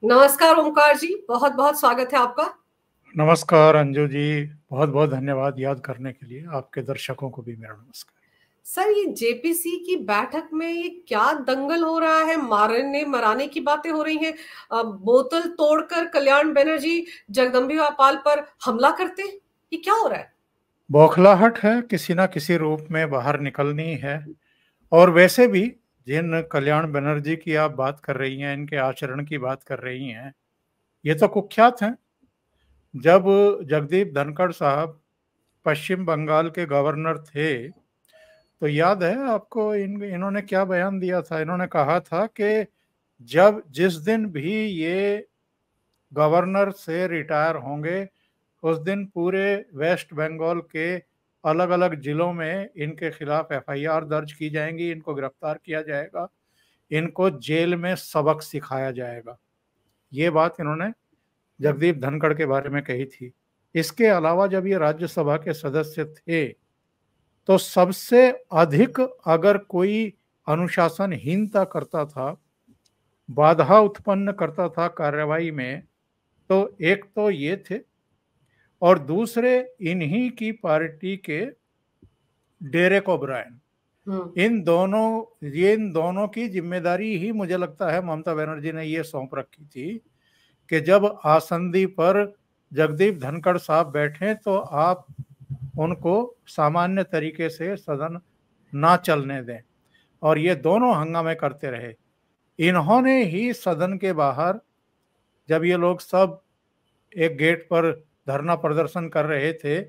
नमस्कार ओमकार जी, बहुत बहुत स्वागत है आपका। नमस्कार अंजू जी, बहुत बहुत धन्यवाद याद करने के लिए। आपके दर्शकों को भी मेरा नमस्कार। सर, ये जेपीसी की बैठक में ये क्या दंगल हो रहा है? मारने मराने की बातें हो रही हैं। बोतल तोड़कर कल्याण बनर्जी जगदम्बिका पाल पर हमला करते, ये क्या हो रहा है? बौखलाहट है, किसी ना किसी रूप में बाहर निकलनी है। और वैसे भी जिन कल्याण बनर्जी की आप बात कर रही हैं, इनके आचरण की बात कर रही हैं, ये तो कुख्यात हैं। जब जगदीप धनखड़ साहब पश्चिम बंगाल के गवर्नर थे, तो याद है आपको इन्होंने क्या बयान दिया था? इन्होंने कहा था कि जब जिस दिन भी ये गवर्नर से रिटायर होंगे, उस दिन पूरे वेस्ट बंगाल के अलग अलग जिलों में इनके खिलाफ एफआईआर दर्ज की जाएंगी, इनको गिरफ्तार किया जाएगा, इनको जेल में सबक सिखाया जाएगा। ये बात इन्होंने जगदीप धनखड़ के बारे में कही थी। इसके अलावा जब ये राज्यसभा के सदस्य थे, तो सबसे अधिक अगर कोई अनुशासनहीनता करता था, बाधा उत्पन्न करता था कार्यवाही में, तो एक तो ये थे, और दूसरे इन्हीं की पार्टी के डेरेक ओब्रायन। इन दोनों की जिम्मेदारी ही मुझे लगता है ममता बनर्जी ने ये सौंप रखी थी कि जब आसंदी पर जगदीप धनखड़ साहब बैठे तो आप उनको सामान्य तरीके से सदन ना चलने दें, और ये दोनों हंगामे करते रहे। इन्होंने ही सदन के बाहर, जब ये लोग सब एक गेट पर धरना प्रदर्शन कर रहे थे,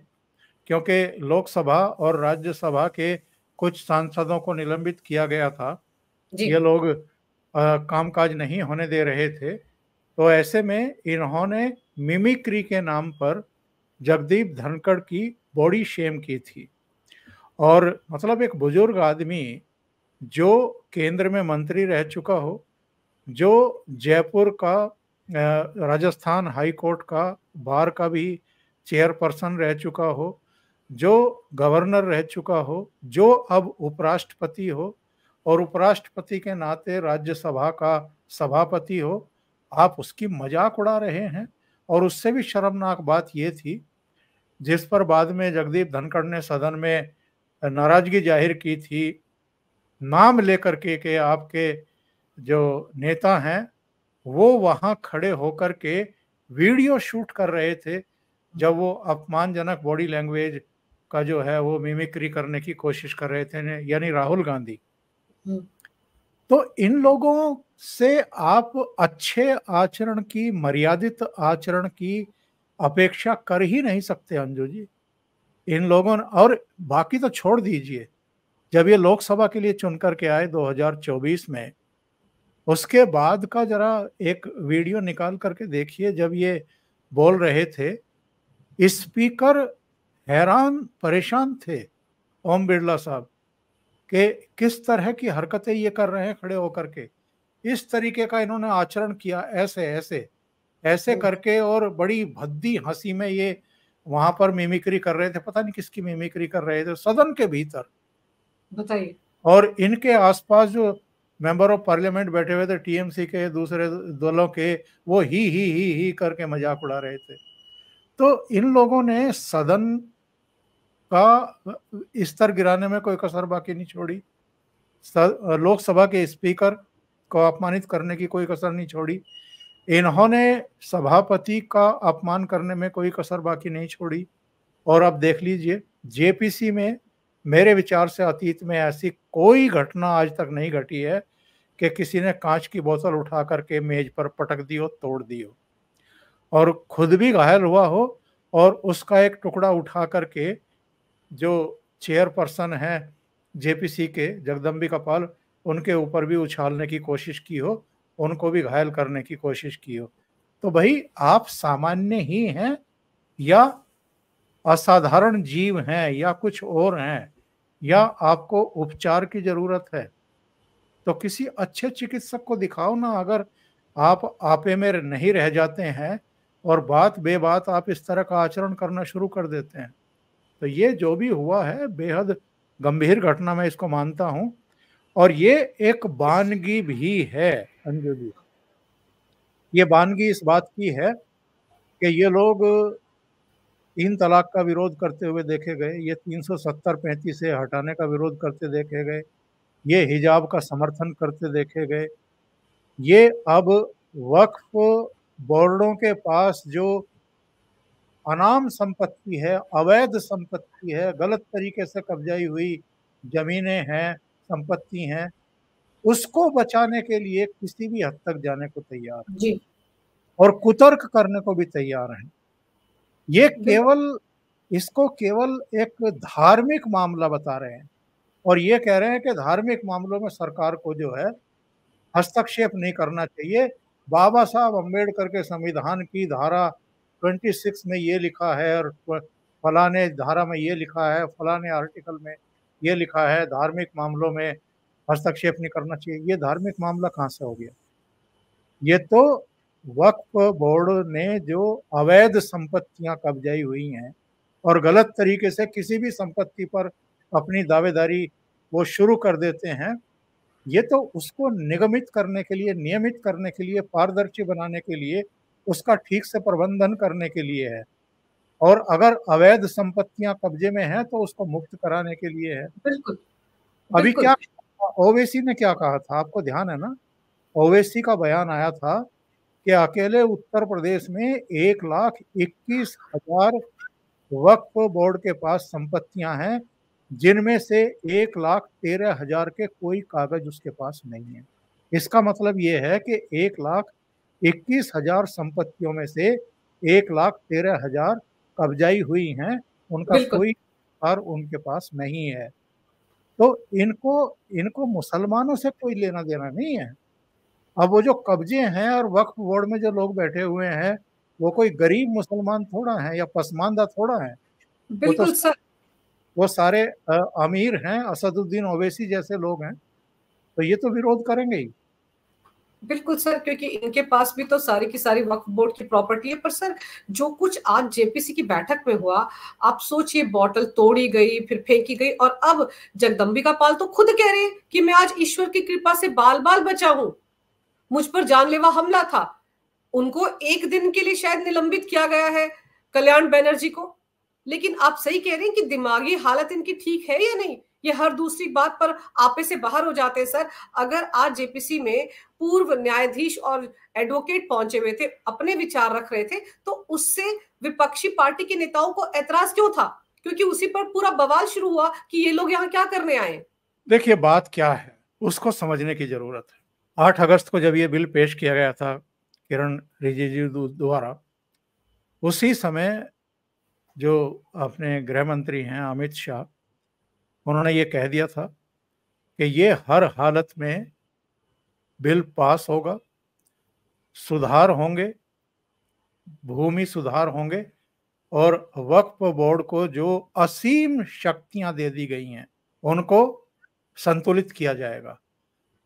क्योंकि लोकसभा और राज्यसभा के कुछ सांसदों को निलंबित किया गया था, ये लोग कामकाज नहीं होने दे रहे थे, तो ऐसे में इन्होंने मिमिक्री के नाम पर जगदीप धनखड़ की बॉडी शेम की थी। और मतलब एक बुजुर्ग आदमी जो केंद्र में मंत्री रह चुका हो, जो जयपुर का राजस्थान हाई कोर्ट का बार का भी चेयरपर्सन रह चुका हो, जो गवर्नर रह चुका हो, जो अब उपराष्ट्रपति हो, और उपराष्ट्रपति के नाते राज्यसभा का सभापति हो, आप उसकी मजाक उड़ा रहे हैं। और उससे भी शर्मनाक बात ये थी, जिस पर बाद में जगदीप धनखड़ ने सदन में नाराजगी जाहिर की थी, नाम लेकर के आपके जो नेता हैं वो वहां खड़े होकर के वीडियो शूट कर रहे थे, जब वो अपमानजनक बॉडी लैंग्वेज का जो है वो मिमिक्री करने की कोशिश कर रहे थे, यानी राहुल गांधी। तो इन लोगों से आप अच्छे आचरण की, मर्यादित आचरण की अपेक्षा कर ही नहीं सकते अंजू जी। इन लोगों ने, और बाकी तो छोड़ दीजिए, जब ये लोकसभा के लिए चुनकर के आए 2024 में, उसके बाद का जरा एक वीडियो निकाल करके देखिए, जब ये बोल रहे थे, स्पीकर हैरान परेशान थे ओम बिरला साहब कि किस तरह की हरकतें ये कर रहे हैं खड़े होकर के। इस तरीके का इन्होंने आचरण किया, ऐसे ऐसे ऐसे करके, और बड़ी भद्दी हंसी में ये वहां पर मिमिक्री कर रहे थे। पता नहीं किसकी मिमिक्री कर रहे थे सदन के भीतर, बताइए। और और इनके आसपास जो मेंबर ऑफ पार्लियामेंट बैठे हुए थे टीएमसी के, दूसरे दलों के, वो ही करके मजाक उड़ा रहे थे। तो इन लोगों ने सदन का स्तर गिराने में कोई कसर बाकी नहीं छोड़ी, लोकसभा के स्पीकर को अपमानित करने की कोई कसर नहीं छोड़ी, इन्होंने सभापति का अपमान करने में कोई कसर बाकी नहीं छोड़ी। और अब देख लीजिए, जेपीसी में मेरे विचार से अतीत में ऐसी कोई घटना आज तक नहीं घटी है कि किसी ने कांच की बोतल उठा करके मेज पर पटक दी हो, तोड़ दी हो, और खुद भी घायल हुआ हो, और उसका एक टुकड़ा उठा करके जो चेयरपर्सन है जेपीसी के जगदम्बिका पाल, उनके ऊपर भी उछालने की कोशिश की हो, उनको भी घायल करने की कोशिश की हो। तो भाई, आप सामान्य ही हैं या असाधारण जीव हैं या कुछ और हैं, या आपको उपचार की जरूरत है? तो किसी अच्छे चिकित्सक को दिखाओ ना, अगर आप आपे में नहीं रह जाते हैं और बात बेबात आप इस तरह का आचरण करना शुरू कर देते हैं। तो ये जो भी हुआ है बेहद गंभीर घटना, मैं इसको मानता हूं, और ये एक बानगी भी है अंजू जी। ये बानगी इस बात की है कि ये लोग 3 तलाक का विरोध करते हुए देखे गए, ये 370-35 से हटाने का विरोध करते देखे गए, ये हिजाब का समर्थन करते देखे गए। ये अब वक्फ बोर्डों के पास जो अनाम संपत्ति है, अवैध संपत्ति है, गलत तरीके से कब्जाई हुई जमीनें हैं, संपत्ति हैं, उसको बचाने के लिए किसी भी हद तक जाने को तैयार है जी। और कुतर्क करने को भी तैयार हैं। ये बिल्कुल। केवल इसको केवल एक धार्मिक मामला बता रहे हैं और ये कह रहे हैं कि धार्मिक मामलों में सरकार को जो है हस्तक्षेप नहीं करना चाहिए। बाबा साहब अम्बेडकर के संविधान की धारा 26 में ये लिखा है और फलाने धारा में ये लिखा है, फलाने आर्टिकल में ये लिखा है, धार्मिक मामलों में हस्तक्षेप नहीं करना चाहिए। ये धार्मिक मामला कहाँ से हो गया? ये तो वक्फ बोर्ड ने जो अवैध संपत्तियां कब्जाई हुई हैं और गलत तरीके से किसी भी संपत्ति पर अपनी दावेदारी वो शुरू कर देते हैं, ये तो उसको निगमित करने के लिए, नियमित करने के लिए, पारदर्शी बनाने के लिए, उसका ठीक से प्रबंधन करने के लिए है। और अगर अवैध संपत्तियां कब्जे में हैं तो उसको मुक्त कराने के लिए है। बिल्कुल। अभी बिल्कुल। क्या ओवैसी ने क्या कहा था, आपको ध्यान है ना? ओवैसी का बयान आया था कि अकेले उत्तर प्रदेश में 1,21,000 वक्फ बोर्ड के पास संपत्तियां हैं, जिनमें से 1,13,000 के कोई कागज उसके पास नहीं है। इसका मतलब ये है कि 1,21,000 संपत्तियों में से 1,13,000 कब्जाई हुई हैं, उनका बिल्कुल। कोई और उनके पास नहीं है। तो इनको इनको मुसलमानों से कोई लेना देना नहीं है। अब वो जो कब्जे हैं और वक्फ बोर्ड में जो लोग बैठे हुए हैं, वो कोई गरीब मुसलमान थोड़ा है या पसमानदा थोड़ा है। वो तो बिल्कुल सर। वो सारे अमीर हैं, असदुद्दीन ओवैसी जैसे लोग हैं, तो ये तो विरोध करेंगे ही। बिल्कुल सर, क्योंकि इनके पास भी तो सारी की सारी वक्फ बोर्ड की प्रॉपर्टी है। पर सर, जो कुछ आज जेपीसी की बैठक में हुआ, आप सोचिए, बॉटल तोड़ी गई, फिर फेंकी गई, और अब जगदम्बिका पाल तो खुद कह रहे हैं कि मैं आज ईश्वर की कृपा से बाल बाल बचा हूं, मुझ पर जानलेवा हमला था। उनको एक दिन के लिए शायद निलंबित किया गया है, कल्याण बनर्जी को। लेकिन आप सही कह रहे हैं कि दिमागी हालत इनकी ठीक है या नहीं, ये हर दूसरी बात पर आपे से बाहर हो जाते हैं सर। अगर आज जेपीसी में पूर्व न्यायाधीश और एडवोकेट पहुंचे हुए थे, अपने विचार रख रहे थे, तो उससे विपक्षी पार्टी के नेताओं को ऐतराज क्यों था? क्योंकि उसी पर पूरा बवाल शुरू हुआ कि ये लोग यहाँ क्या करने आए। देखिए, बात क्या है उसको समझने की जरूरत है। 8 अगस्त को जब ये बिल पेश किया गया था किरण रिजिजू द्वारा, उसी समय जो अपने गृह मंत्री हैं अमित शाह, उन्होंने ये कह दिया था कि ये हर हालत में बिल पास होगा, सुधार होंगे, भूमि सुधार होंगे और वक्फ बोर्ड को जो असीम शक्तियां दे दी गई हैं उनको संतुलित किया जाएगा।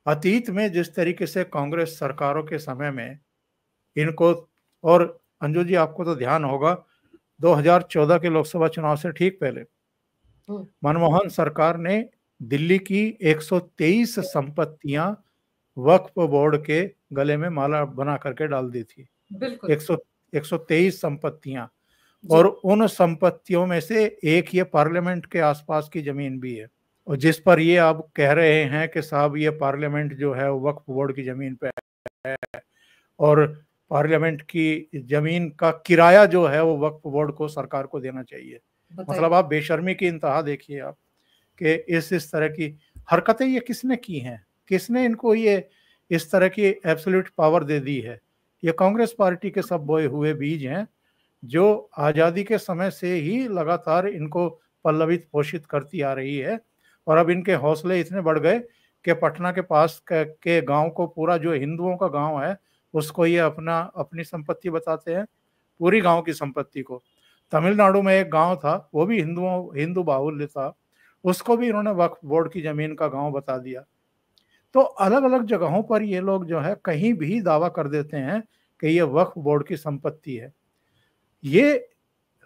अतीत में जिस तरीके से कांग्रेस सरकारों के समय में इनको, और अंजू जी आपको तो ध्यान होगा 2014 के लोकसभा चुनाव से ठीक पहले मनमोहन सरकार ने दिल्ली की 123 संपत्तियां वक्फ बोर्ड के गले में माला बना करके डाल दी थी। बिल्कुल। 123 संपत्तियां, और उन संपत्तियों में से एक ये पार्लियामेंट के आसपास की जमीन भी है, और जिस पर ये आप कह रहे हैं कि साहब ये पार्लियामेंट जो है वक्फ बोर्ड की जमीन पे है और पार्लियामेंट की जमीन का किराया जो है वो वक्फ बोर्ड को, सरकार को देना चाहिए। मतलब आप बेशर्मी की इंतहा देखिए आप कि इस तरह की हरकतें ये किसने की हैं, किसने इनको ये इस तरह की एब्सोल्यूट पावर दे दी है। ये कांग्रेस पार्टी के सब बोए हुए बीज हैं जो आज़ादी के समय से ही लगातार इनको पल्लवित पोषित करती आ रही है, और अब इनके हौसले इतने बढ़ गए कि पटना के पास के गांव को, पूरा जो हिंदुओं का गांव है, उसको ये अपनी संपत्ति बताते हैं, पूरी गांव की संपत्ति को। तमिलनाडु में एक गांव था, वो भी हिंदू बाहुल्य था, उसको भी इन्होंने वक्फ बोर्ड की जमीन का गांव बता दिया। तो अलग अलग जगहों पर ये लोग जो है कहीं भी दावा कर देते हैं कि ये वक्फ बोर्ड की संपत्ति है। ये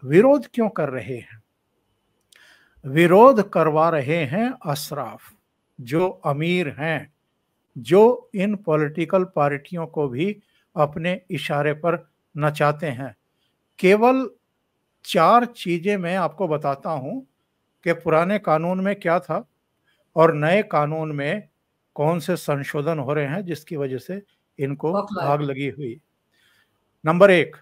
विरोध क्यों कर रहे हैं? विरोध करवा रहे हैं अशराफ, जो अमीर हैं, जो इन पॉलिटिकल पार्टियों को भी अपने इशारे पर नचाते हैं। केवल 4 चीजें मैं आपको बताता हूं कि पुराने कानून में क्या था और नए कानून में कौन से संशोधन हो रहे हैं जिसकी वजह से इनको बौखलाहट। आग लगी हुई। नंबर 1,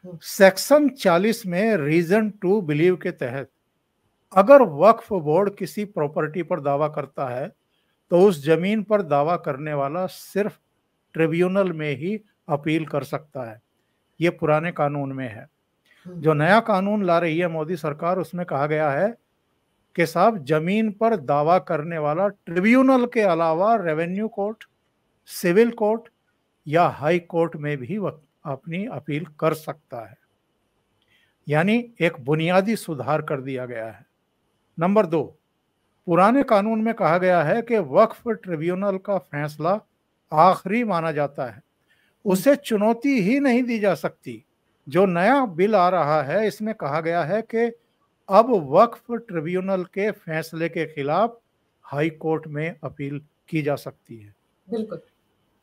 हुँ, सेक्शन 40 में रीजन टू बिलीव के तहत अगर वक्फ बोर्ड किसी प्रॉपर्टी पर दावा करता है तो उस जमीन पर दावा करने वाला सिर्फ ट्रिब्यूनल में ही अपील कर सकता है। ये पुराने कानून में है। हुँ, जो नया कानून ला रही है मोदी सरकार, उसमें कहा गया है कि साहब जमीन पर दावा करने वाला ट्रिब्यूनल के अलावा रेवेन्यू कोर्ट, सिविल कोर्ट या हाई कोर्ट में भी अपनी अपील कर सकता है। यानी एक बुनियादी सुधार कर दिया गया है। नंबर 2, पुराने कानून में कहा गया है कि वक्फ ट्रिब्यूनल का फैसला आखिरी माना जाता है, हुँ, उसे चुनौती ही नहीं दी जा सकती। जो नया बिल आ रहा है इसमें कहा गया है कि अब वक्फ ट्रिब्यूनल के फैसले के खिलाफ हाई कोर्ट में अपील की जा सकती है। बिल्कुल।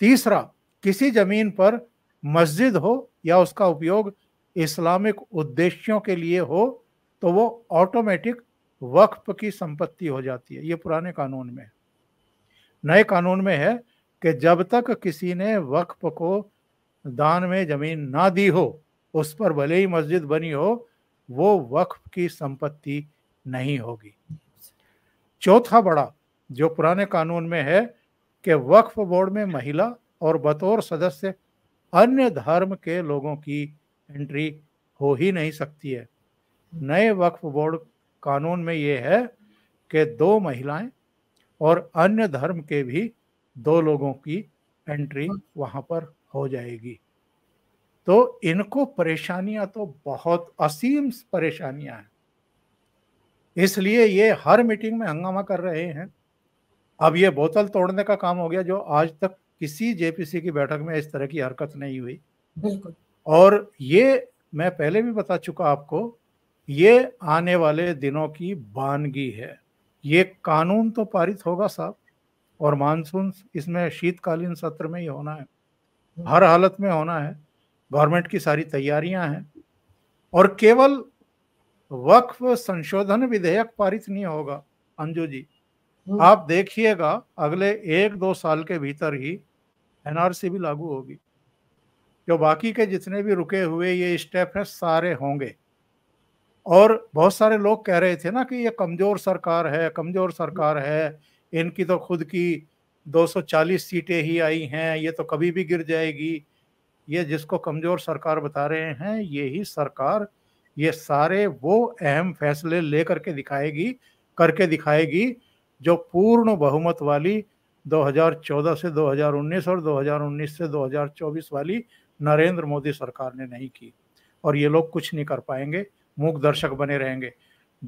तीसरा, किसी जमीन पर मस्जिद हो या उसका उपयोग इस्लामिक उद्देश्यों के लिए हो तो वो ऑटोमेटिक वक्फ की संपत्ति हो जाती है। ये पुराने कानून में है। नए कानून में है कि जब तक किसी ने वक्फ को दान में जमीन ना दी हो, उस पर भले ही मस्जिद बनी हो, वो वक्फ की संपत्ति नहीं होगी। चौथा बड़ा जो पुराने कानून में है कि वक्फ बोर्ड में महिला और बतौर सदस्य अन्य धर्म के लोगों की एंट्री हो ही नहीं सकती है। नए वक्फ बोर्ड कानून में ये है कि 2 महिलाएं और अन्य धर्म के भी 2 लोगों की एंट्री हुँ, वहां पर हो जाएगी। तो इनको परेशानियां तो बहुत असीम परेशानियां हैं, इसलिए ये हर मीटिंग में हंगामा कर रहे हैं। अब ये बोतल तोड़ने का काम हो गया, जो आज तक किसी जेपीसी की बैठक में इस तरह की हरकत नहीं हुई। बिल्कुल। और ये मैं पहले भी बता चुका आपको, ये आने वाले दिनों की बानगी है। ये कानून तो पारित होगा साहब, और मानसून इसमें शीतकालीन सत्र में ही होना है, हुँ, हर हालत में होना है। गवर्नमेंट की सारी तैयारियां हैं और केवल वक्फ संशोधन विधेयक पारित नहीं होगा अंजू जी। हुँ, आप देखिएगा अगले 1-2 साल के भीतर ही एनआरसी भी लागू होगी। जो बाकी के जितने भी रुके हुए ये स्टेप हैं सारे होंगे। और बहुत सारे लोग कह रहे थे ना कि ये कमजोर सरकार है, कमजोर सरकार है, इनकी तो खुद की 240 सीटें ही आई हैं, ये तो कभी भी गिर जाएगी। ये जिसको कमजोर सरकार बता रहे हैं, यही सरकार ये सारे वो अहम फैसले लेकर के दिखाएगी, करके दिखाएगी जो पूर्ण बहुमत वाली 2014 से 2019 और 2019 से 2024 वाली नरेंद्र मोदी सरकार ने नहीं की। और ये लोग कुछ नहीं कर पाएंगे, मूक दर्शक बने रहेंगे।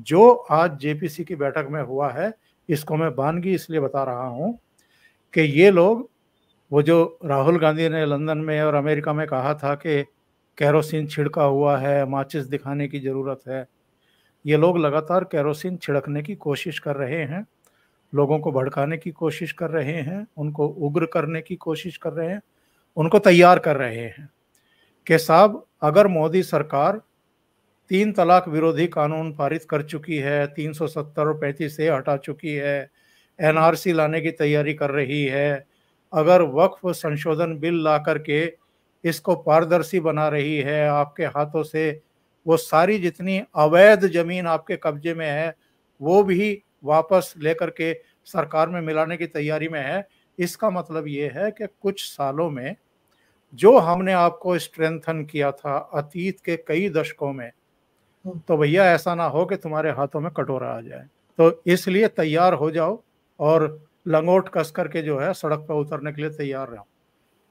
जो आज जेपीसी की बैठक में हुआ है, इसको मैं बानगी इसलिए बता रहा हूं कि ये लोग, वो जो राहुल गांधी ने लंदन में और अमेरिका में कहा था कि केरोसिन छिड़का हुआ है, माचिस दिखाने की जरूरत है, ये लोग लगातार केरोसिन छिड़कने की कोशिश कर रहे हैं, लोगों को भड़काने की कोशिश कर रहे हैं, उनको उग्र करने की कोशिश कर रहे हैं, उनको तैयार कर रहे हैं कि साहब अगर मोदी सरकार 3 तलाक विरोधी कानून पारित कर चुकी है, 370 और 35 से हटा चुकी है, एनआरसी लाने की तैयारी कर रही है, अगर वक्फ संशोधन बिल ला करके इसको पारदर्शी बना रही है, आपके हाथों से वो सारी जितनी अवैध जमीन आपके कब्जे में है वो भी वापस लेकर के सरकार में मिलाने की तैयारी में है, इसका मतलब ये है कि कुछ सालों में जो हमने आपको स्ट्रेंथन किया था अतीत के कई दशकों में, हुँ, तो भैया ऐसा ना हो कि तुम्हारे हाथों में कटोरा आ जाए। तो इसलिए तैयार हो जाओ और लंगोट कस करके जो है सड़क पर उतरने के लिए तैयार रहो।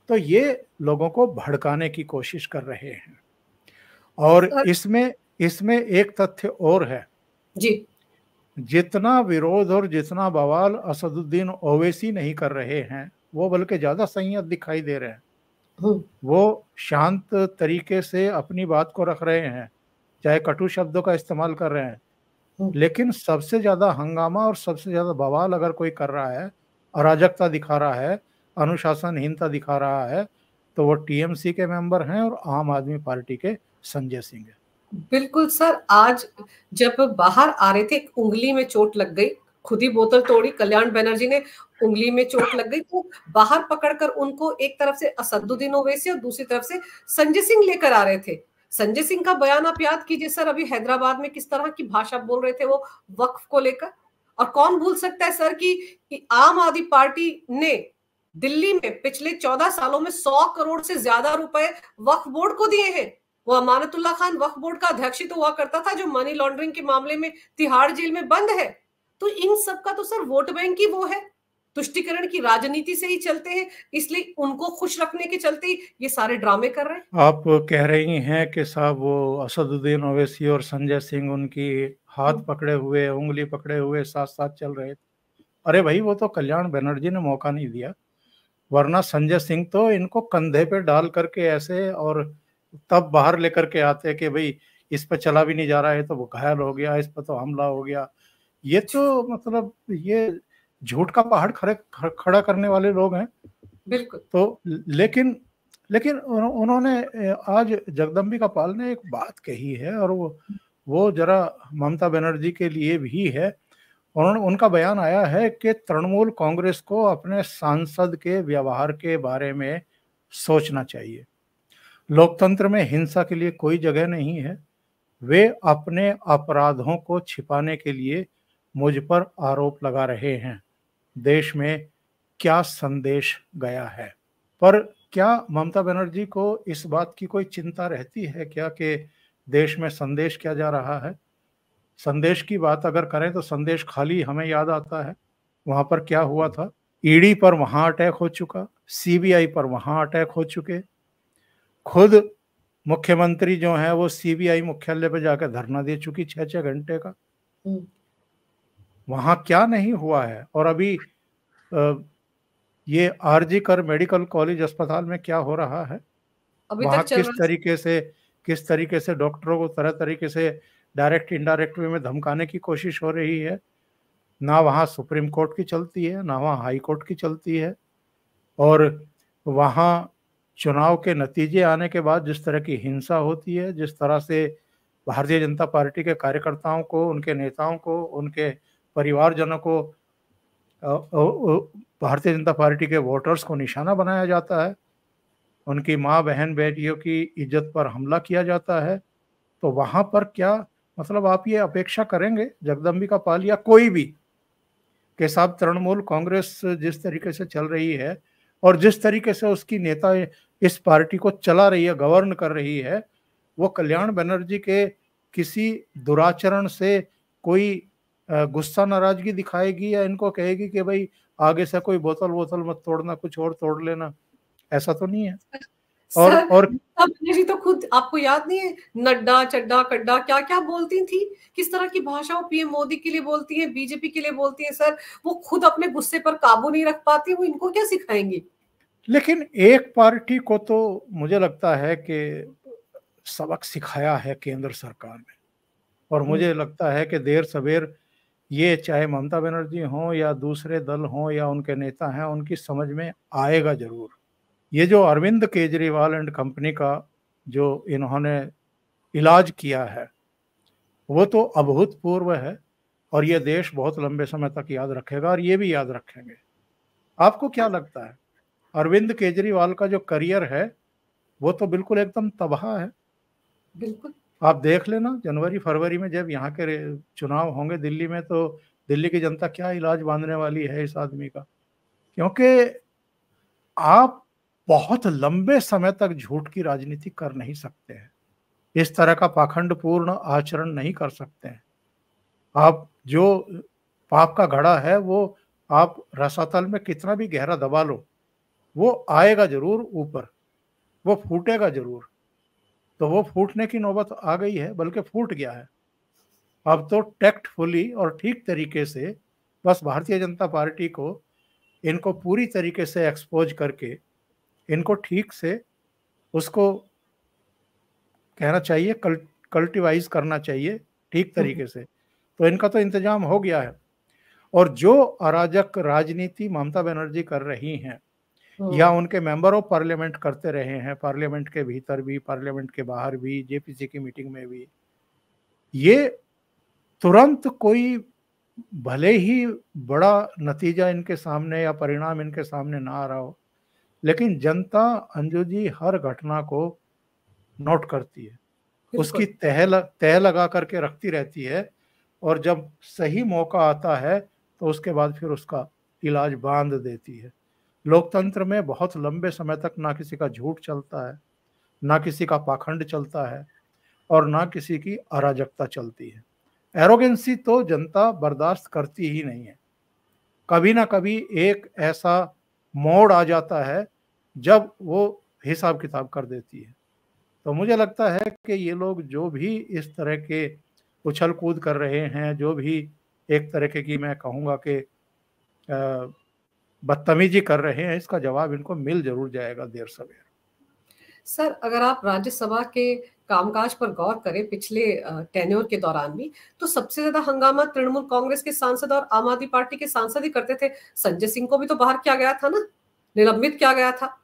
तो ये लोगों को भड़काने की कोशिश कर रहे हैं। और सर इसमें इसमें एक तथ्य और है, जी। जितना विरोध और जितना बवाल असदुद्दीन ओवैसी नहीं कर रहे हैं, वो बल्कि ज्यादा संयत दिखाई दे रहे हैं। हुँ, वो शांत तरीके से अपनी बात को रख रहे हैं, चाहे कटु शब्दों का इस्तेमाल कर रहे हैं, हुँ, लेकिन सबसे ज्यादा हंगामा और सबसे ज्यादा बवाल अगर कोई कर रहा है, अराजकता दिखा रहा है, अनुशासनहीनता दिखा रहा है, तो वो टीएमसी के मेंबर हैं और आम आदमी पार्टी के संजय सिंह है। बिल्कुल सर, आज जब बाहर आ रहे थे उंगली में चोट लग गई, खुद ही बोतल तोड़ी कल्याण बनर्जी ने, उंगली में चोट लग गई तो बाहर पकड़कर उनको एक तरफ से असदुद्दीन ओवैसी और दूसरी तरफ से संजय सिंह लेकर आ रहे थे। संजय सिंह का बयान आप याद कीजिए सर, अभी हैदराबाद में किस तरह की भाषा बोल रहे थे वो वक्फ को लेकर। और कौन भूल सकता है सर कि आम आदमी पार्टी ने दिल्ली में पिछले 14 सालों में 100 करोड़ से ज्यादा रुपए वक्फ बोर्ड को दिए हैं। वो अमानतुल्लाह खान वक्फ बोर्ड का अध्यक्ष ही तो हुआ करता था, जो मनी लॉन्ड्रिंग के मामले में तिहाड़ जेल में बंद है। तो इन सब का तो सर वोट बैंक ही वो है, तुष्टिकरण की राजनीति से ही चलते हैं, इसलिए उनको खुश रखने के चलते ही ये सारे ड्रामे कर रहे हैं। आप कह रही हैं कि साहब वो असदुद्दीन ओवैसी और संजय सिंह उनकी हाथ पकड़े हुए, उंगली पकड़े हुए साथ साथ चल रहे थे। अरे भाई, वो तो कल्याण बनर्जी ने मौका नहीं दिया, वरना संजय सिंह तो इनको कंधे पे डाल करके ऐसे और तब बाहर लेकर के आते कि भाई इस पे चला भी नहीं जा रहा है तो वो घायल हो गया, इस पे तो हमला हो गया। ये तो मतलब ये झूठ का पहाड़ खड़ा करने वाले लोग हैं। बिल्कुल। तो लेकिन लेकिन उन्होंने आज जगदम्बिका पाल ने एक बात कही है, और वो जरा ममता बनर्जी के लिए भी है। उनका बयान आया है कि तृणमूल कांग्रेस को अपने सांसद के व्यवहार के बारे में सोचना चाहिए। लोकतंत्र में हिंसा के लिए कोई जगह नहीं है। वे अपने अपराधों को छिपाने के लिए मुझ पर आरोप लगा रहे हैं। देश में क्या संदेश गया है? पर क्या ममता बनर्जी को इस बात की कोई चिंता रहती है क्या कि देश में संदेश क्या जा रहा है? संदेश की बात अगर करें तो संदेश खाली हमें याद आता है वहां पर क्या हुआ था। ईडी पर वहां अटैक हो चुका, सीबीआई पर वहां अटैक हो चुके, खुद मुख्यमंत्री जो है वो सीबीआई मुख्यालय पे जाकर धरना दे चुकी 6-6 घंटे का। वहां क्या नहीं हुआ है? और अभी ये आरजी कर मेडिकल कॉलेज अस्पताल में क्या हो रहा है? अभी वहां तक चल रहा किस तरीके से डॉक्टरों को तरह तरीके से डायरेक्ट इनडायरेक्ट वे में धमकाने की कोशिश हो रही है। ना वहाँ सुप्रीम कोर्ट की चलती है, ना वहाँ हाई कोर्ट की चलती है। और वहाँ चुनाव के नतीजे आने के बाद जिस तरह की हिंसा होती है, जिस तरह से भारतीय जनता पार्टी के कार्यकर्ताओं को, उनके नेताओं को, उनके परिवारजनों को, भारतीय जनता पार्टी के वोटर्स को निशाना बनाया जाता है, उनकी माँ बहन बेटियों की इज्जत पर हमला किया जाता है, तो वहां पर क्या मतलब आप ये अपेक्षा करेंगे जगदम्बिका पाल या कोई भी कि साहब तृणमूल कांग्रेस जिस तरीके से चल रही है और जिस तरीके से उसकी नेता इस पार्टी को चला रही है, गवर्न कर रही है, वो कल्याण बनर्जी के किसी दुराचरण से कोई गुस्सा नाराजगी दिखाएगी या इनको कहेगी कि भाई आगे से कोई बोतल वोतल मत तोड़ना, कुछ और तोड़ लेना? ऐसा तो नहीं है। और बनर्जी तो खुद, आपको याद नहीं है, नड्डा चड्डा कड्डा क्या क्या बोलती थी, किस तरह की भाषा वो पीएम मोदी के लिए बोलती है, बीजेपी के लिए बोलती है सर। वो खुद अपने गुस्से पर काबू नहीं रख पाती, वो इनको क्या सिखाएंगी? लेकिन एक पार्टी को तो मुझे लगता है कि सबक सिखाया है केंद्र सरकार ने, और मुझे लगता है कि देर सवेर ये चाहे ममता बनर्जी हो या दूसरे दल हो या उनके नेता हैं, उनकी समझ में आएगा जरूर। ये जो अरविंद केजरीवाल एंड कंपनी का जो इन्होंने इलाज किया है वो तो अभूतपूर्व है, और ये देश बहुत लंबे समय तक याद रखेगा, और ये भी याद रखेंगे। आपको क्या लगता है? अरविंद केजरीवाल का जो करियर है वो तो बिल्कुल एकदम तबाह है। बिल्कुल। आप देख लेना जनवरी फरवरी में जब यहाँ के चुनाव होंगे दिल्ली में, तो दिल्ली की जनता क्या इलाज बांधने वाली है इस आदमी का। क्योंकि आप बहुत लंबे समय तक झूठ की राजनीति कर नहीं सकते हैं, इस तरह का पाखंडपूर्ण आचरण नहीं कर सकते हैं। आप जो पाप का घड़ा है वो आप रसातल में कितना भी गहरा दबा लो, वो आएगा जरूर ऊपर, वो फूटेगा जरूर। तो वो फूटने की नौबत आ गई है, बल्कि फूट गया है। अब तो टैक्टफुली और ठीक तरीके से बस भारतीय जनता पार्टी को इनको पूरी तरीके से एक्सपोज करके इनको ठीक से उसको कहना चाहिए, कल्टिवाइज करना चाहिए ठीक तरीके से। तो इनका तो इंतजाम हो गया है। और जो अराजक राजनीति ममता बनर्जी कर रही हैं, या उनके मेंबर ऑफ पार्लियामेंट करते रहे हैं, पार्लियामेंट के भीतर भी, पार्लियामेंट के बाहर भी, जेपीसी की मीटिंग में भी। ये तुरंत कोई भले ही बड़ा नतीजा इनके सामने या परिणाम इनके सामने ना आ रहा हो, लेकिन जनता अंजू जी हर घटना को नोट करती है, उसकी तह लगा करके रखती रहती है, और जब सही मौका आता है तो उसके बाद फिर उसका इलाज बांध देती है। लोकतंत्र में बहुत लंबे समय तक ना किसी का झूठ चलता है, ना किसी का पाखंड चलता है, और ना किसी की अराजकता चलती है। एरोगेंसी तो जनता बर्दाश्त करती ही नहीं है। कभी ना कभी एक ऐसा मोड़ आ जाता है जब वो हिसाब किताब कर देती है। तो मुझे लगता है कि ये लोग जो भी इस तरह के उछल कूद कर रहे हैं, जो भी एक तरह की मैं कहूँगा कि बदतमीजी कर रहे हैं, इसका जवाब इनको मिल जरूर जाएगा देर सवेर। सर, अगर आप राज्यसभा के कामकाज पर गौर करें पिछले टेन्योर के दौरान भी, तो सबसे ज्यादा हंगामा तृणमूल कांग्रेस के सांसद और आम आदमी पार्टी के सांसद ही करते थे। संजय सिंह को भी तो बाहर किया गया था ना, निलंबित किया गया था।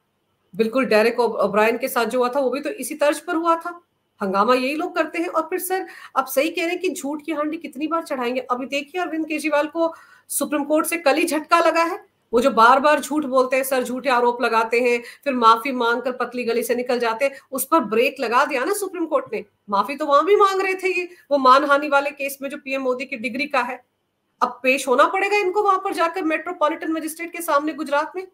बिल्कुल डेरेक ओब्रायन के साथ जो हुआ था वो भी तो इसी तर्ज पर हुआ था। हंगामा यही लोग करते हैं। और फिर सर, आप सही कह रहे हैं कि झूठ की हांडी कितनी बार चढ़ाएंगे। अभी देखिए अरविंद केजरीवाल को सुप्रीम कोर्ट से कल ही झटका लगा है। वो जो बार बार झूठ बोलते हैं सर, झूठे आरोप लगाते हैं, फिर माफी मांगकर पतली गली से निकल जाते हैं, उस पर ब्रेक लगा दिया ना सुप्रीम कोर्ट ने। माफी तो वहां भी मांग रहे थे ये, वो मानहानि वाले केस में जो पीएम मोदी की डिग्री का है। अब पेश होना पड़ेगा इनको वहां पर जाकर मेट्रोपॉलिटन मजिस्ट्रेट के सामने गुजरात में।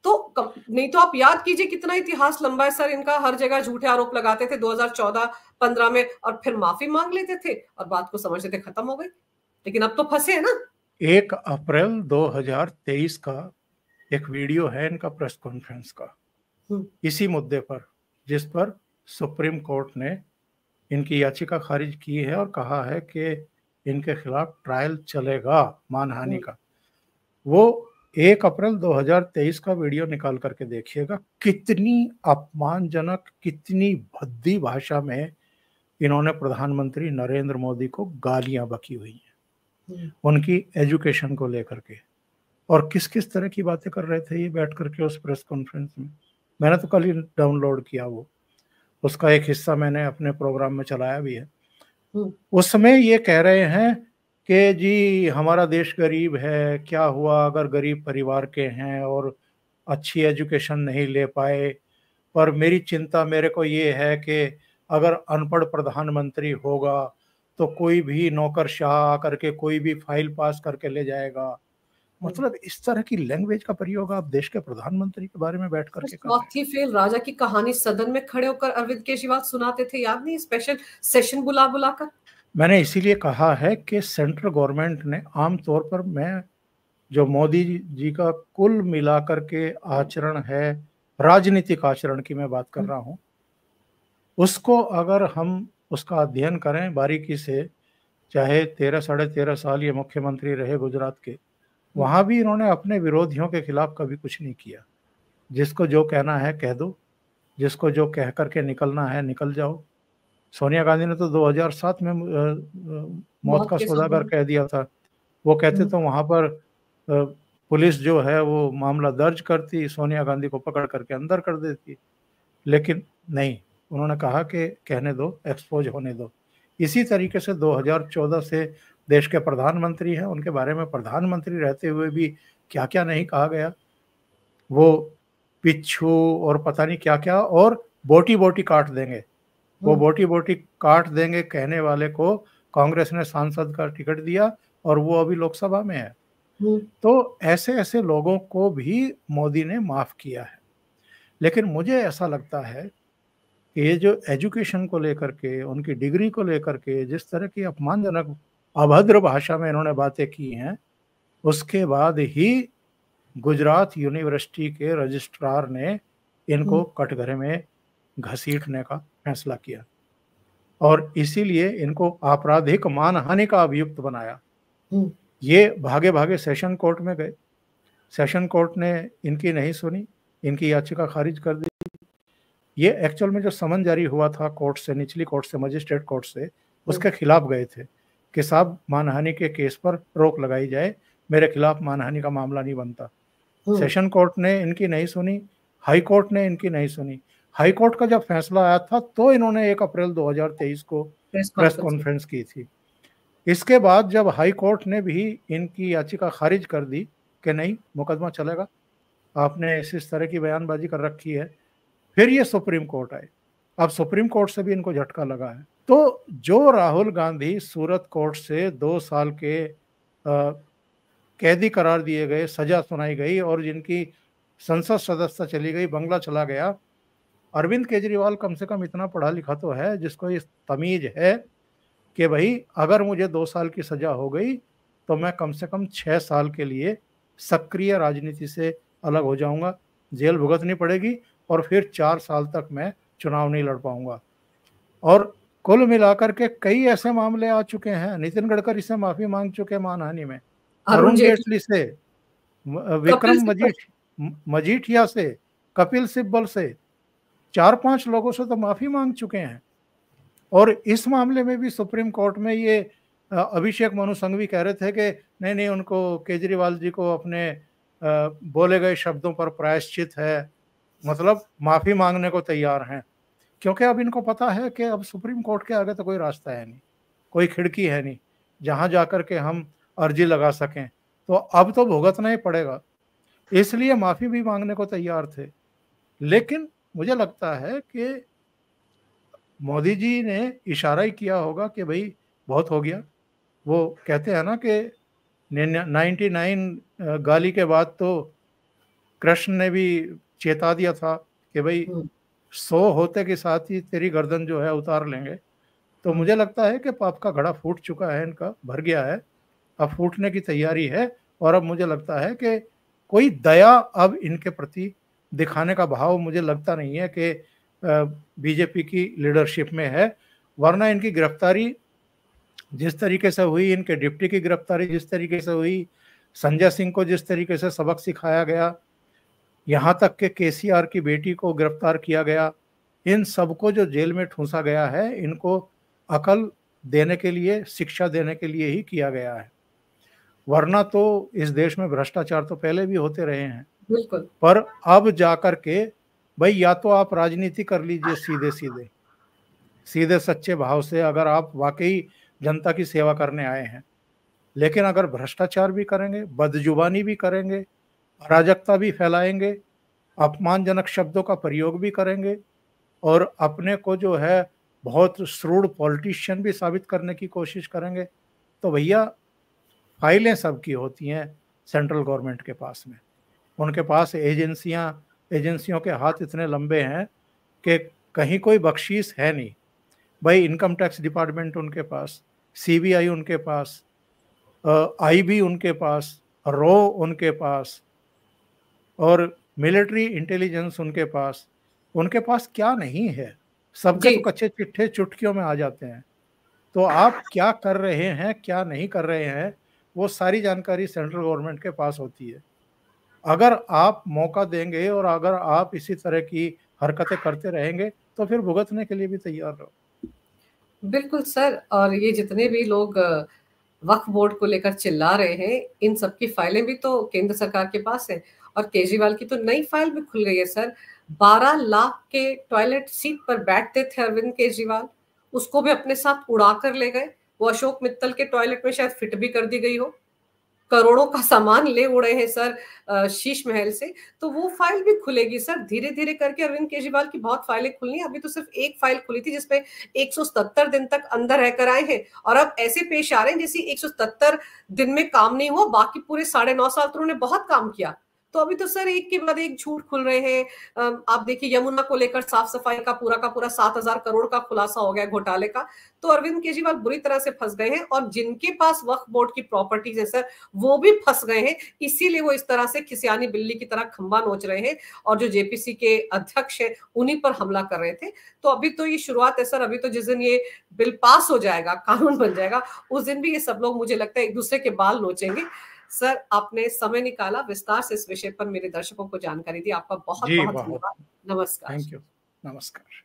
तो नहीं तो आप याद कीजिए कितना इतिहास लंबा है सर इनका। हर जगह झूठे आरोप लगाते थे 2014-15 में, और फिर माफी मांग लेते थे और बात को समझते थे खत्म हो गई। लेकिन अब तो फंसे है ना। 1 अप्रैल 2023 का एक वीडियो है इनका प्रेस कॉन्फ्रेंस का, इसी मुद्दे पर, जिस पर सुप्रीम कोर्ट ने इनकी याचिका खारिज की है और कहा है कि इनके खिलाफ ट्रायल चलेगा मानहानि का। वो 1 अप्रैल 2023 का वीडियो निकाल करके देखिएगा, कितनी अपमानजनक, कितनी भद्दी भाषा में इन्होंने प्रधानमंत्री नरेंद्र मोदी को गालियां बकी हुई हैं, उनकी एजुकेशन को लेकर के। और किस किस तरह की बातें कर रहे थे ये बैठ करके उस प्रेस कॉन्फ्रेंस में। मैंने तो कल ही डाउनलोड किया, वो उसका एक हिस्सा मैंने अपने प्रोग्राम में चलाया भी है। उसमें ये कह रहे हैं कि जी हमारा देश गरीब है, क्या हुआ अगर गरीब परिवार के हैं और अच्छी एजुकेशन नहीं ले पाए, पर मेरी चिंता मेरे को ये है कि अगर अनपढ़ प्रधानमंत्री होगा तो कोई भी नौकरशाह आकर के कोई भी फाइल पास करके ले जाएगा। मतलब इस तरह की लैंग्वेज का प्रयोग आप देश के प्रधानमंत्री के बारे में बैठ करके कर रहे हैं। चौथी फेल राजा की कहानी सदन में खड़े होकर अरविंद केजरीवाल सुनाते थे, याद नहीं? स्पेशल सेशन बुला बुलाकर। मैंने इसीलिए कहा है कि सेंट्रल गवर्नमेंट ने आमतौर पर, मैं जो मोदी जी का कुल मिलाकर के आचरण है, राजनीतिक आचरण की मैं बात कर रहा हूं, उसको अगर हम उसका अध्ययन करें बारीकी से, चाहे 13-13.5 साल ये मुख्यमंत्री रहे गुजरात के, वहां भी इन्होंने अपने विरोधियों के खिलाफ कभी कुछ नहीं किया। जिसको जो कहना है कह दो, जिसको जो कह करके निकलना है निकल जाओ। सोनिया गांधी ने तो 2007 में मौत का सौदागर कह दिया था। वो कहते तो वहां पर पुलिस जो है वो मामला दर्ज करती, सोनिया गांधी को पकड़ करके अंदर कर देती, लेकिन नहीं, उन्होंने कहा कि कहने दो, एक्सपोज होने दो। इसी तरीके से 2014 से देश के प्रधानमंत्री हैं, उनके बारे में प्रधानमंत्री रहते हुए भी क्या क्या नहीं कहा गया। वो पिच्छू और पता नहीं क्या क्या, और बोटी बोटी काट देंगे, वो बोटी बोटी काट देंगे कहने वाले को कांग्रेस ने सांसद का टिकट दिया और वो अभी लोकसभा में है। तो ऐसे ऐसे लोगों को भी मोदी ने माफ किया है। लेकिन मुझे ऐसा लगता है कि ये जो एजुकेशन को लेकर के, उनकी डिग्री को लेकर के जिस तरह की अपमानजनक अभद्र भाषा में इन्होंने बातें की हैं, उसके बाद ही गुजरात यूनिवर्सिटी के रजिस्ट्रार ने इनको कटघरे में घसीटने का फैसला किया और इसीलिए इनको आपराधिक मानहानि का अभियुक्त बनाया। ये भागे भागे सेशन कोर्ट में गए, सेशन कोर्ट ने इनकी नहीं सुनी, इनकी याचिका खारिज कर दी। ये एक्चुअल में जो समन जारी हुआ था कोर्ट से, निचली कोर्ट से, मजिस्ट्रेट कोर्ट से, उसके खिलाफ गए थे कि साहब मानहानि के केस पर रोक लगाई जाए, मेरे खिलाफ मानहानि का मामला नहीं बनता। सेशन कोर्ट ने इनकी नहीं सुनी, हाई कोर्ट ने इनकी नहीं सुनी। हाई कोर्ट का जब फैसला आया था तो इन्होंने 1 अप्रैल 2023 को प्रेस कॉन्फ्रेंस की थी। इसके बाद जब हाई कोर्ट ने भी इनकी याचिका खारिज कर दी कि नहीं मुकदमा चलेगा, आपने इस तरह की बयानबाजी कर रखी है, फिर ये सुप्रीम कोर्ट आए। अब सुप्रीम कोर्ट से भी इनको झटका लगा है। तो जो राहुल गांधी सूरत कोर्ट से 2 साल के कैदी करार दिए गए, सजा सुनाई गई और जिनकी संसद सदस्यता चली गई, बंगला चला गया, अरविंद केजरीवाल कम से कम इतना पढ़ा लिखा तो है जिसको इस तमीज है कि भाई अगर मुझे 2 साल की सजा हो गई तो मैं कम से कम 6 साल के लिए सक्रिय राजनीति से अलग हो जाऊंगा, जेल भुगतनी पड़ेगी और फिर 4 साल तक मैं चुनाव नहीं लड़ पाऊंगा। और कुल मिलाकर के कई ऐसे मामले आ चुके हैं, नितिन गडकरी से माफी मांग चुके मानहानि में, अरुण जेटली से, विक्रम मजीठिया से, कपिल सिब्बल से, 4-5 लोगों से तो माफी मांग चुके हैं। और इस मामले में भी सुप्रीम कोर्ट में ये अभिषेक मनु संघवी कह रहे थे कि नहीं उनको, केजरीवाल जी को अपने बोले गए शब्दों पर प्रायश्चित है, मतलब माफी मांगने को तैयार हैं, क्योंकि अब इनको पता है कि अब सुप्रीम कोर्ट के आगे तो कोई रास्ता है नहीं, कोई खिड़की है नहीं जहां जाकर के हम अर्जी लगा सकें, तो अब तो भुगतना ही पड़ेगा। इसलिए माफी भी मांगने को तैयार थे। लेकिन मुझे लगता है कि मोदी जी ने इशारा ही किया होगा कि भाई बहुत हो गया। वो कहते हैं ना कि 99 गाली के बाद तो कृष्ण ने भी चेता दिया था कि भाई 100 होते के साथ ही तेरी गर्दन जो है उतार लेंगे। तो मुझे लगता है कि पाप का घड़ा फूट चुका है, इनका भर गया है, अब फूटने की तैयारी है। और अब मुझे लगता है कि कोई दया अब इनके प्रति दिखाने का भाव मुझे लगता नहीं है कि बीजेपी की लीडरशिप में है। वरना इनकी गिरफ्तारी जिस तरीके से हुई, इनके डिप्टी की गिरफ्तारी जिस तरीके से हुई, संजय सिंह को जिस तरीके से सबक सिखाया गया, यहाँ तक कि केसीआर की बेटी को गिरफ्तार किया गया, इन सबको जो जेल में ठूंसा गया है, इनको अकल देने के लिए, शिक्षा देने के लिए ही किया गया है। वरना तो इस देश में भ्रष्टाचार तो पहले भी होते रहे हैं, बिल्कुल। पर अब जाकर के भाई या तो आप राजनीति कर लीजिए सीधे सच्चे भाव से, अगर आप वाकई जनता की सेवा करने आए हैं। लेकिन अगर भ्रष्टाचार भी करेंगे, बदजुबानी भी करेंगे, अराजकता भी फैलाएंगे, अपमानजनक शब्दों का प्रयोग भी करेंगे और अपने को जो है बहुत श्रूड पॉलिटिशियन भी साबित करने की कोशिश करेंगे, तो भैया फाइलें सबकी होती हैं सेंट्रल गवर्नमेंट के पास में। उनके पास एजेंसियों के हाथ इतने लंबे हैं कि कहीं कोई बख्शीश है नहीं। भाई इनकम टैक्स डिपार्टमेंट उनके पास, सीबीआई उनके पास, आईबी उनके पास, रो उनके पास और मिलिट्री इंटेलिजेंस उनके पास क्या नहीं है? सबके तो कच्चे चिट्ठे चुटकियों में आ जाते हैं। तो आप क्या कर रहे हैं, क्या नहीं कर रहे हैं, वो सारी जानकारी सेंट्रल गवर्नमेंट के पास होती है। अगर आप मौका देंगे और अगर आप इसी तरह की हरकतें करते रहेंगे तो फिर भुगतने के लिए भी तैयार रहो। बिल्कुल सर, और ये जितने भी लोग वक्फ बोर्ड को लेकर चिल्ला रहे हैं, इन सब की फाइलें भी तो केंद्र सरकार के पास है और केजरीवाल की तो नई फाइल भी खुल गई है सर। 12 लाख के टॉयलेट सीट पर बैठते थे अरविंद केजरीवाल, उसको भी अपने साथ उड़ा कर ले गए। वो अशोक मित्तल के टॉयलेट में शायद फिट भी कर दी गई हो। करोड़ों का सामान ले उड़े हैं सर शीश महल से। तो वो फाइल भी खुलेगी सर, धीरे धीरे करके अरविंद केजरीवाल की बहुत फाइलें खुलनी है। अभी तो सिर्फ एक फाइल खुली थी जिसपे 177 दिन तक अंदर रहकर आए हैं और अब ऐसे पेश आ रहे हैं जैसे 177 दिन में काम नहीं हुआ, बाकी पूरे 9.5 साल तो उन्होंने बहुत काम किया। तो अभी तो सर एक के बाद एक झूठ खुल रहे हैं। आप देखिए यमुना को लेकर साफ सफाई का पूरा 7,000 करोड़ का खुलासा हो गया घोटाले का। तो अरविंद केजरीवाल बुरी तरह से फंस गए हैं और जिनके पास वक्फ बोर्ड की प्रॉपर्टीज है सर, वो भी फंस गए हैं। इसीलिए वो इस तरह से खिसियानी बिल्ली की तरह खंबा नोच रहे हैं और जो जेपीसी के अध्यक्ष है उन्हीं पर हमला कर रहे थे। तो अभी तो ये शुरुआत है सर, अभी तो जिस दिन ये बिल पास हो जाएगा, कानून बन जाएगा, उस दिन भी ये सब लोग मुझे लगता है एक दूसरे के बाल नोचेंगे। सर आपने समय निकाला, विस्तार से इस विषय पर मेरे दर्शकों को जानकारी दी, आपका बहुत बहुत धन्यवाद। नमस्कार। Thank you. नमस्कार।